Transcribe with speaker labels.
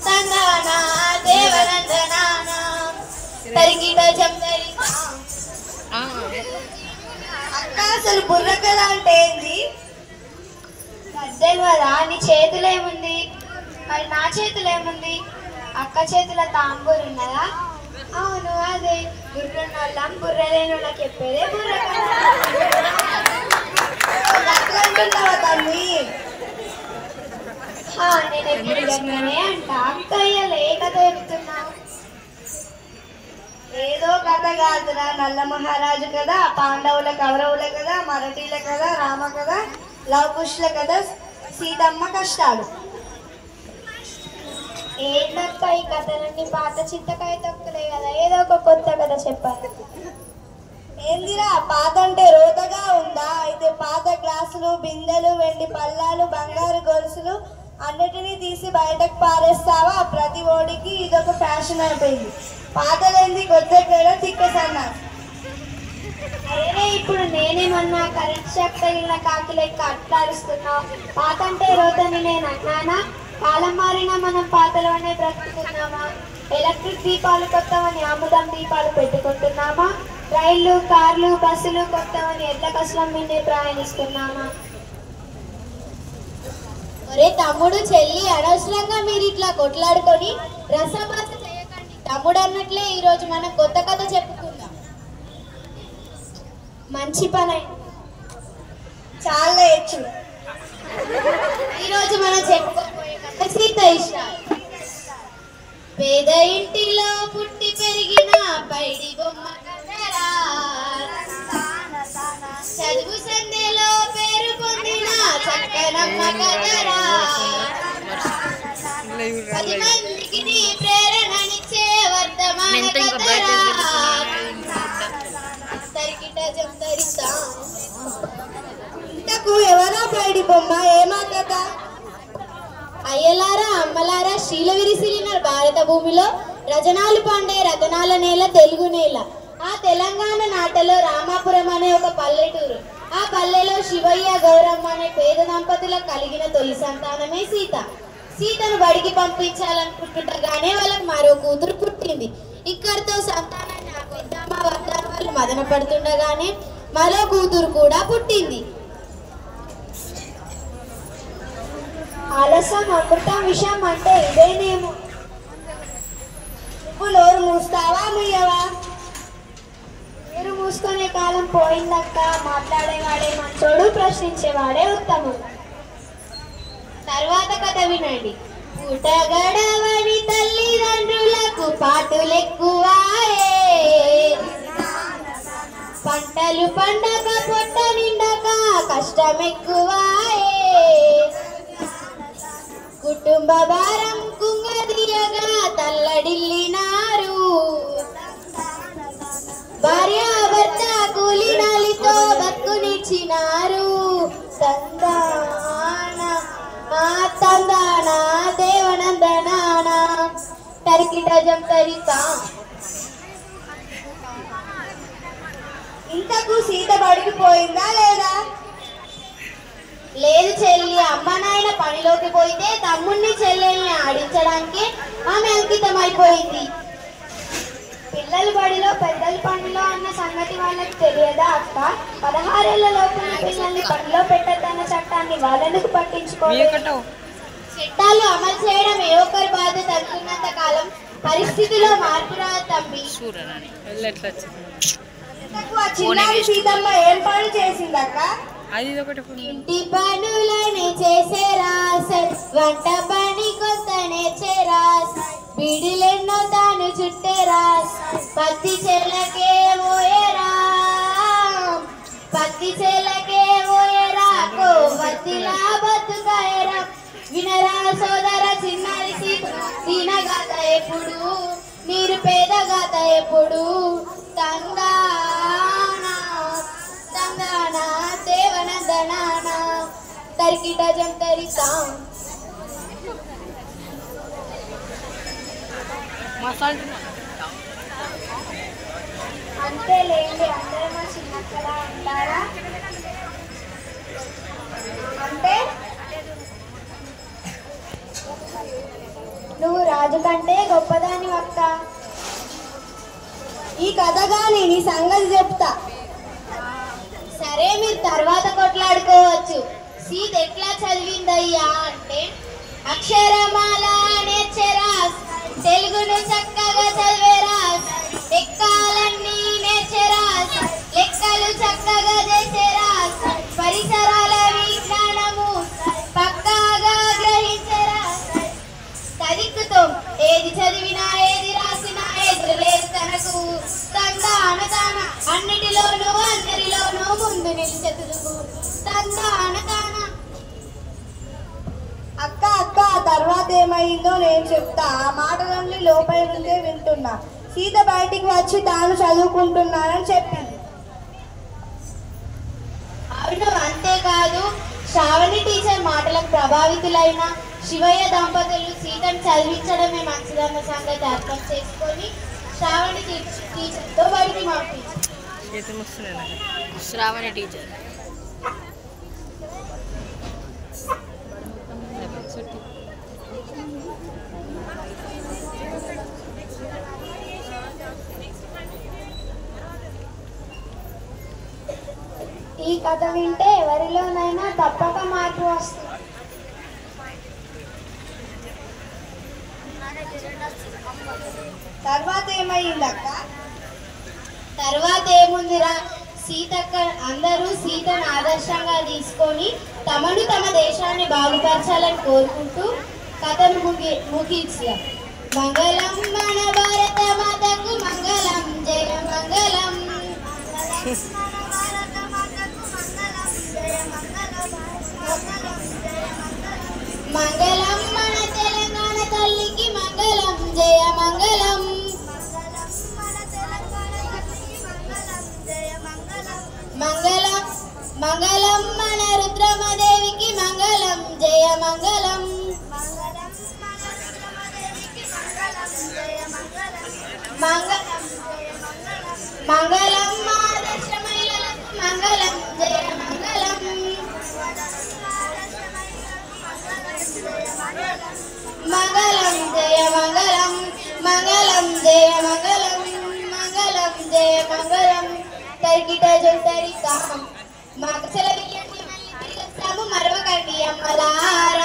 Speaker 1: తందానా దేవనందనానా తరిగిట జంతరితా. అక్క అసలు బుర్ర కథ అంటే ఏంది? తెలియదా? నీ చేతులు ఏముంది? మరి నా చేతులు ఏముంది? అక్క చేతుల తాంబూరు ఉన్నదా? అవును అదే. బుర్రనోళ్ళం బుర్ర లేని వాళ్ళకి చెప్పేదే బుర్ర కథ. తమ్మి నేను ఎప్పుడుగానే అంట అక్కయ్యలే కథ చెప్తున్నావు. ఏదో కథ కాదురా, నల్ల మహారాజు కదా, పాండవుల కౌరవుల కదా, మరఠీల కదా, రామ కదా, లవకుశుల కదా, సీతమ్మ కష్టాలు. ఏంటక్క ఈ కథలన్నీ పాత చింతకాయ తొక్కులే కదా, ఏదో ఒక కొత్త కథ చెప్పాలి. ఏందిరా పాత అంటే రోతగా ఉందా? అయితే పాత గ్లాసులు, బిందెలు, వెండి పళ్ళాలు, బంగారు గొలుసులు అన్నిటినీ తీసి బయటకు పారేస్తావా? ప్రతి ఓడికి ఇదొక ఫ్యాషన్ అయిపోయింది. పాతలేంది కొత్త కూడా తిక్కసన్నా. అరే ఇప్పుడు నేనేమన్నా కరెంట్ షాక్ తగిలిన కాకి లెక్క అట్లాడుస్తున్నావు? పాత అంటే రోతని నేను అన్నానా? కాలం మారినా మనం పాతలోనే బ్రతుకుతున్నామా? ఎలక్ట్రిక్ దీపాలు కొత్తవని అముదం దీపాలు పెట్టుకుంటున్నామా? రైళ్లు, కార్లు, బస్సులు కొత్తవని ఎడ్ల కష్టం వినే ప్రయాణిస్తున్నామా? ఒరే తమ్ముడు చెల్లి, అనవసరంగా మీరు ఇట్లా కొట్లాడుకొని రసభాస చేయకండి. తమ్ముడు అన్నట్లే ఈరోజు మనం కొత్త కథ చెప్పుకుందాం. మంచి పని, చాలా హెచ్చు. ఈరోజు మనం చెప్పుకోబోయే కథ సీత ఇష్టాలు. పేద ఇంటిలో పుట్టి పెరిగిన పైడి బొమ్మ కథరా, చదువు సందేలో పేరు పొందిన చక్కనమ్మ కథరా, 10 మందికి నీ ప్రేరణనిచ్చే వర్తమాన కథరా. తరికిట జంతరితా. ఇంతకు ఎవరా పైడి బొమ్మ? ఏమా కథ? అయ్యలారా అమ్మలారా, శీల విరిసిలిన భారత భూమిలో రజనాలు పండే రతనాల నేల తెలుగు నేల. ఆ తెలంగాణ నాటలో రామాపురం అనే ఒక పల్లెటూరు. ఆ పల్లెలో శివయ్య గౌరమ్మ అనే పేద దంపతులకు కలిగిన తొలి సంతానమే సీత. సీతను బడికి పంపించాలనుకుంటుండగానే వాళ్ళకి మరో కూతురు పుట్టింది. ఇక్కడితో సంతానాన్ని ఆపిద్దామా వద్దా వాళ్ళు మదన పడుతుండగానే మరో కూతురు కూడా పుట్టింది. ఆలస్యం అమృతం విషయం అంటే ఇదేనేమో. నువ్వు నోరు మూస్తావా ముయ్యవా? మీరు మూసుకునే కాలం పోయిందక్క. మాట్లాడేవాడే మంచోడు, ప్రశ్నించేవాడే ఉత్తముడు. తర్వాత కథ వినండి. పుట్టగడవని తల్లిదండ్రులకు పాటులెక్కువాయే, పంటలు పండగ పొట్ట నిండక కష్టమెక్కువాయే, కుటుంబ భారం కుంగదీయగా తల్లడిల్లినారు, భార్యాభర్త కూలినాలితో బతుకునిచ్చినారు. తందాన తందాన దేవనందనాన తరికిట జంతరితా. ఇంతకు సీత బడికి పోయిందా లేదా? లేదు చెల్లి, అమ్మ నాయన పనిలోకి పోయితే తమ్ముడిని చెల్లెల్ని ఆడించడానికి ఆమె అంకితం అయిపోయింది. పిల్లలు బడిలో పెద్దలు పనిలో అన్న సంగతి వాళ్ళకి తెలియదా అక్క? 16 ఏళ్ల లోపున్న పిల్లల్ని పనిలో పెట్టద్దన్న చట్టాన్ని వాళ్ళెందుకు పట్టించుకోలేదు? చట్టాలు అమలు చేయడం ఏ ఒక్కరి బాధ్యత అనుకున్నంత కాలం పరిస్థితిలో మార్పు రాదు తమ్మి. సీతమ్మ ఏం పని చేసిందక్క? ఇంటి పనులని చేసేరా, వంట పని కొత్త నేర్చేరా, బిడిలెన్నో తాను చుట్టేరా, పత్తి చెల్లకే పోయేరా, పత్తి చెల్లకే పోయేరా, కోవత్తిలా బతుకాయరా. వినరా సోదర చిన్నారి దీనగాత ఎప్పుడు, మీరు పేదగాత ఎప్పుడు. తందానా తందానా దేవనందనానా తరికిట జంతరితా. అంతేలేండి, అందరూ మా చిన్నక్కలా అంటారా? అంటే ఎందుకంటే గొప్పదాని అక్క. ఈ కథగాని నీ సంగతి చెప్తా.
Speaker 2: సరే, మీరు తర్వాత కొట్లాడుకోవచ్చు. సీత ఎట్లా చదివిందయ్యా అంటే, అక్షరమాల నేర్చెరాస్, తెలుగును చక్కగా చదివేరాస్, లెక్కలన్నీ నేర్చెరాస్, లెక్కలు చక్కగా చేసేరాస్, పరిసరాల విజ్ఞానము పక్కాగా గ్రహించరాస్. తదిక్కుతో ఏది చదివినా ఏది రాసినా ఎదురులేదు తనకు. తందాన తాన అన్నిటిలోనూ అందరిలోనూ ముందు నిలిచెతురుగు. తందాన తాన.
Speaker 1: అక్క అక్క తర్వాత ఏమైందో నేను చెప్తా. ఆ మాటలన్నీ లోపల నుండే వింటున్నా. సీత బయటికి వచ్చి తాను చదువుకుంటున్నానని చెప్పింది.
Speaker 2: అవును, అంతేకాదు శ్రావణి టీచర్ మాటలకు ప్రభావితులైన శివయ్య దంపతులు సీతను చదివించడమే మంచిదన్న సంగతి అర్థం చేసుకొని శ్రావణి టీచర్తో బయటికి పంపించారు.
Speaker 3: శ్రావణి టీచర్
Speaker 1: ఈ కథ వింటే ఎవరిలోనైనా తప్పక మార్పు వస్తుంది. తర్వాత ఏమైందక్క?
Speaker 2: తర్వాత ఏముందిరా, సీతక్క అందరూ సీతను ఆదర్శంగా తీసుకొని తమను తమ దేశాన్ని బాగుపరచాలని కోరుకుంటూ కథను ముగించారు. మంగళం మన భారత మాతకు మంగళం, జయ మంగళం. మంగళం మన తెలంగాణ తల్లికి మంగళం, జయ మంగళం. మంగళం మంగళం మన రుద్రమదేవికి మంగళం, జయ మంగళం. మంగళం మా ఆదర్శ మహిళలకు మంగళం, జయ మంగళం. మంగళం జయ మంగళం, మంగళం జయ మంగళం, మంగళం జయ మంగళం. తరికిట జోతరిక మాకు సెలవియండి, మళ్ళీ తిరిగి వస్తాము, మరవకండి అమ్మలారా.